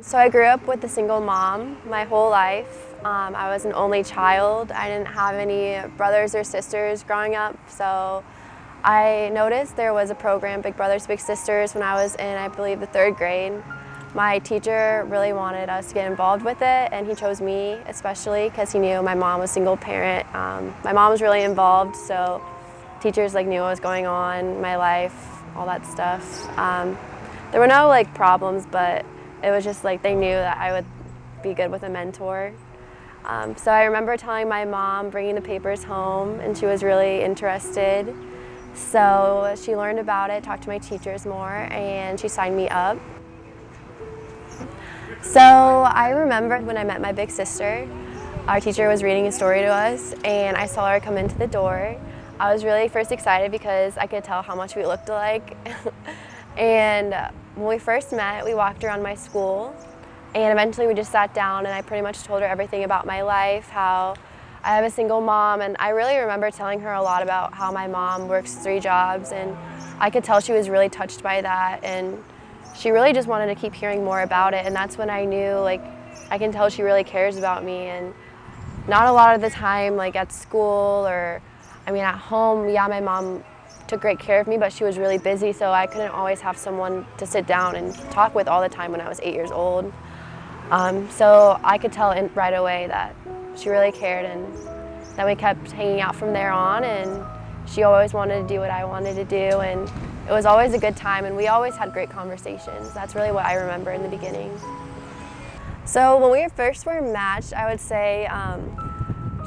So I grew up with a single mom my whole life. I was an only child. I didn't have any brothers or sisters growing up, so I noticed there was a program, Big Brothers Big Sisters, when I was in, I believe, the 3rd grade. My teacher really wanted us to get involved with it, and he chose me especially because he knew my mom was a single parent. My mom was really involved, so teachers knew what was going on in my life, all that stuff. There were no problems, but it was just they knew that I would be good with a mentor. So I remember telling my mom, bringing the papers home, and she was really interested. So she learned about it, talked to my teachers more, and she signed me up. So I remember when I met my big sister, our teacher was reading a story to us, and I saw her come into the door. I was really first excited because I could tell how much we looked alike. And when we first met, we walked around my school, and eventually we just sat down and I pretty much told her everything about my life, how I have a single mom, and I really remember telling her a lot about how my mom works 3 jobs, and I could tell she was really touched by that, and she really just wanted to keep hearing more about it, and that's when I knew I can tell she really cares about me. And not a lot of the time at school or at home, yeah, my mom took great care of me, but she was really busy, so I couldn't always have someone to sit down and talk with all the time when I was 8 years old. So I could tell right away that she really cared, and then we kept hanging out from there on, and she always wanted to do what I wanted to do, and it was always a good time, and we always had great conversations. That's really what I remember in the beginning. So when we first were matched, I would say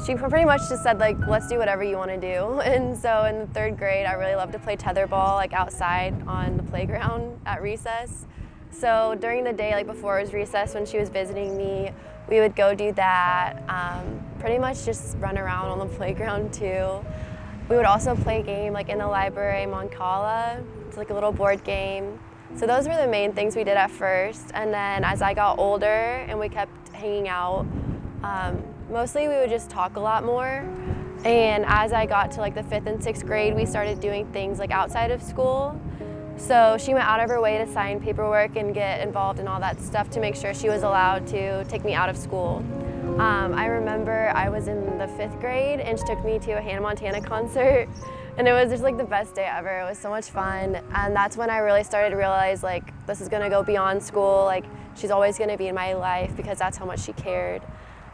she pretty much just said let's do whatever you want to do. And so in the 3rd grade, I really loved to play tetherball outside on the playground at recess. So during the day, before it was recess, when she was visiting me, we would go do that. Pretty much just run around on the playground too. We would also play a game in the library, Moncala. It's a little board game. So those were the main things we did at first. And then as I got older and we kept hanging out, mostly we would just talk a lot more. And as I got to the 5th and 6th grade, we started doing things outside of school. So she went out of her way to sign paperwork and get involved in all that stuff to make sure she was allowed to take me out of school. I remember I was in the 5th grade and she took me to a Hannah Montana concert, and it was just the best day ever. It was so much fun, and that's when I really started to realize this is gonna go beyond school. She's always gonna be in my life because that's how much she cared.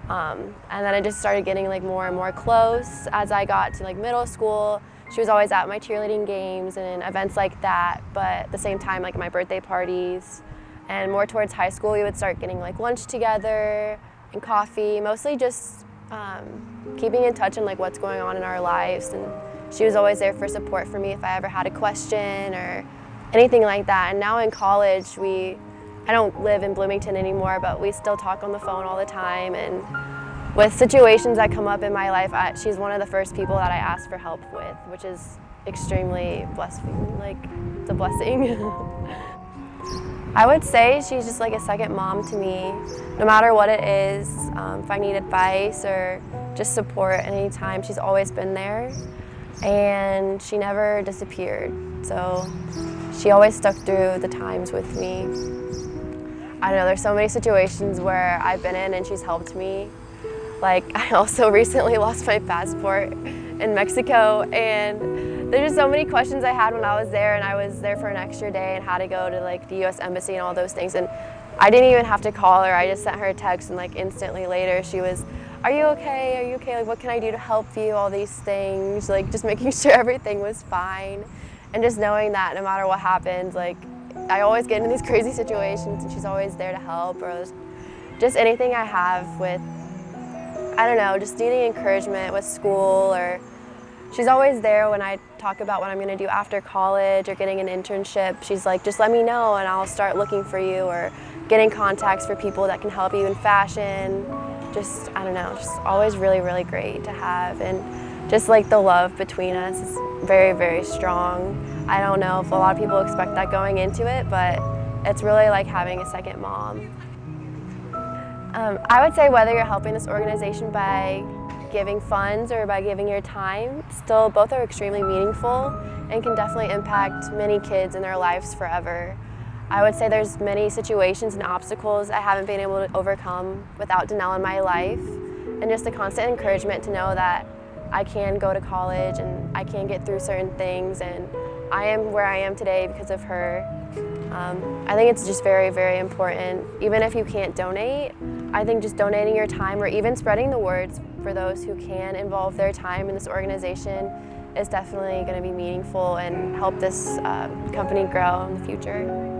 And then I just started getting more and more close. As I got to middle school, she was always at my cheerleading games and events like that, but at the same time my birthday parties. And more towards high school, we would start getting lunch together and coffee, mostly just keeping in touch on what's going on in our lives. And she was always there for support for me if I ever had a question or anything like that. And now in college, I don't live in Bloomington anymore, but we still talk on the phone all the time. And with situations that come up in my life, she's one of the first people that I ask for help with, which is extremely blessing. It's a blessing. I would say she's just a second mom to me, no matter what it is. If I need advice or just support at any time, she's always been there, and she never disappeared. So she always stuck through the times with me. I don't know, there's so many situations where I've been in and she's helped me. I also recently lost my passport in Mexico, and there's just so many questions I had when I was there, and I was there for an extra day and had to go to the U.S. Embassy and all those things, and I didn't even have to call her. I just sent her a text, and instantly later she was, are you okay? Are you okay? What can I do to help you? All these things, just making sure everything was fine, and just knowing that no matter what happens, I always get in these crazy situations and she's always there to help, or just anything I have with, I don't know, just needing encouragement with school, or she's always there when I talk about what I'm going to do after college or getting an internship. She's just let me know and I'll start looking for you, or getting contacts for people that can help you in fashion. Just, I don't know, just always really, really great to have. And just the love between us is very, very strong. I don't know if a lot of people expect that going into it, but it's really like having a second mom. I would say whether you're helping this organization by giving funds or by giving your time, still both are extremely meaningful and can definitely impact many kids in their lives forever. I would say there's many situations and obstacles I haven't been able to overcome without Danelle in my life, and just the constant encouragement to know that I can go to college and I can get through certain things, and I am where I am today because of her. I think it's just very, very important. Even if you can't donate, I think just donating your time or even spreading the words for those who can involve their time in this organization is definitely going to be meaningful and help this company grow in the future.